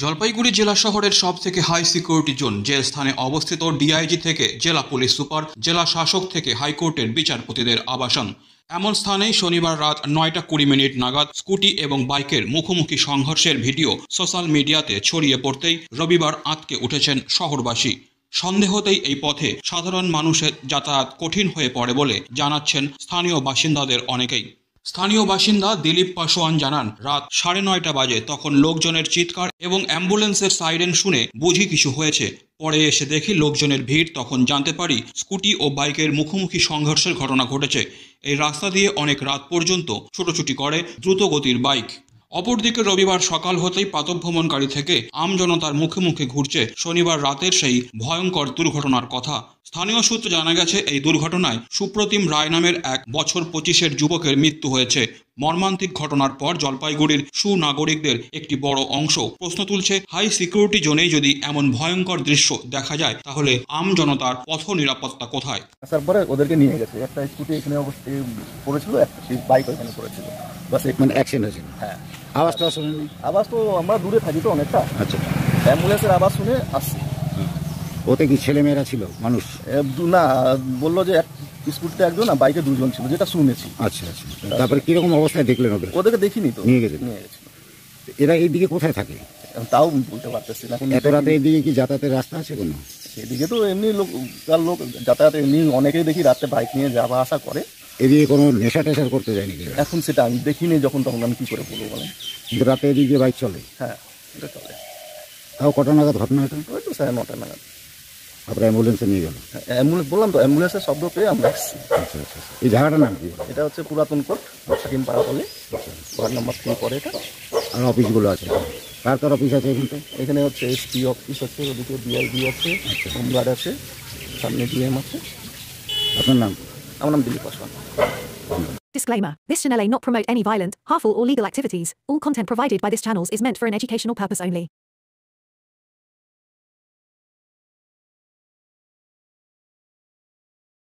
জলপাইগুড়ি জেলা শহরের সবথেকে হাই সিকিউরিটি জোন যে স্থানে অবস্থিত ডিআইজি থেকে জেলা পুলিশ সুপার, জেলা শাসক থেকে হাইকোর্টের বিচারপতিদের আবাসন। এমন স্থানেই শনিবার রাত 9:20 নাগাদ স্কুটি এবং বাইকের মুখোমুখি সংঘর্ষের ভিডিও সোশ্যাল মিডিয়াতে ছড়িয়ে পড়তেই রবিবার আঁতকে উঠেছেন শহরবাসী। সন্দেহতেই এই পথে সাধারণ মানুষের যাতায়াত কঠিন হয়ে পড়ে বলে জানাচ্ছেন স্থানীয় বাসিন্দাদের অনেকেই। স্থানীয় বাসিন্দা দিলীপ পাসোয়ান জানান, রাত 9:30 বাজে তখন লোকজনের চিৎকার এবং অ্যাম্বুলেন্সের সাইরেন শুনে বুঝি কিছু হয়েছে। পরে এসে দেখি লোকজনের ভিড়, তখন জানতে পারি স্কুটি ও বাইকের মুখোমুখি সংঘর্ষের ঘটনা ঘটেছে। এই রাস্তা দিয়ে অনেক রাত পর্যন্ত ছোটাছুটি করে দ্রুতগতির বাইক। অপরদিকে রবিবার সকাল হতেই প্রাতঃভ্রমণকারী থেকে আমজনতার মুখে মুখে ঘুরছে শনিবার রাতের সেই ভয়ঙ্কর দুর্ঘটনার কথা। স্থানীয় সূত্রে জানা গেছে, এই দুর্ঘটনায় সুপ্রতিম রায় নামের 1 বছর 25-এর যুবকের মৃত্যু হয়েছে। মর্মান্তিক ঘটনার পর জলপাইগুড়ির সুনাগরিকদের একটি বড় অংশ প্রশ্ন তুলছে, হাই সিকিউরিটি জোনেই যদি এমন ভয়ঙ্কর দৃশ্য দেখা যায় তাহলে আমজনতার পথ নিরাপত্তা কোথায়? তারপরে ওদেরকে নিয়ে গেছে, একটা স্কুটি এখানে পড়েছিল, একটা বাইক ওখানে পড়েছিল, বাস মানে অ্যাক্সিডেন্ট হয়েছিল। হ্যাঁ, আওয়াজটা শুনেনি? আওয়াজ তো আমরা দূরে থাকি তো অনেকটা। আচ্ছা, অ্যাম্বুলেন্সের আওয়াজ শুনে আসছি। ওতে কি ছেলেমেয়েরা ছিল, মানুষ? না, বললো যে স্কুটিতে একজন আর বাইকে দুজন ছিল, যেটা শুনেছি। আচ্ছা আচ্ছা, তারপরে কিরকম অবস্থায় দেখলেন ওদের? ওদেরকে দেখিনি তো। নিয়ে গেছিল। এরা এইদিকে কোথায় থাকে তাও বলতে পারতেছি না। এত রাতে এইদিকে কি যাতায়াতের রাস্তা আছে কোনো? এদিকে তো এমনি লোক যাতায়াত এমনি অনেকেই দেখি রাতে বাইক নিয়ে যাওয়া আসা করে। এদিকে কোনো নেশা টেশার করতে যায়নি? এখন সেটা আমি দেখিনি, যখন তখন আমি কি করে বলবো বলেন। কিন্তু রাতে এদিকে বাইক চলে? হ্যাঁ, এটা চলে। তাও কটা নাগাদ ঘটনা? এটা ওই তো 9:30 নাগাদ। আপনার অ্যাম্বুলেন্সে নিয়ে গেল? অ্যাম্বুলেন্স বললাম তো, অ্যাম্বুলেন্সের শব্দ পেয়ে আমরা আসছি। আচ্ছা আচ্ছা, এই জায়গাটার নাম কি? এটা হচ্ছে পুরাতন কোর্ট, হাকিম পাড়া বলে, ওয়ার্ড নম্বর 3 পরে এটা। আর অফিসগুলো আছে? কার কার অফিস আছে এখানে? এখানে হচ্ছে এসপি অফিস আছে, ওদিকে ডিআইবি আছে, হোমগার্ড আছে, সামনে ডিএম আছে। আপনার নাম? আমার নাম Dilip Paswan. Disclaimer. This channel may not promote any violent, harmful or legal activities. All content provided by this channel is meant for an educational purpose only.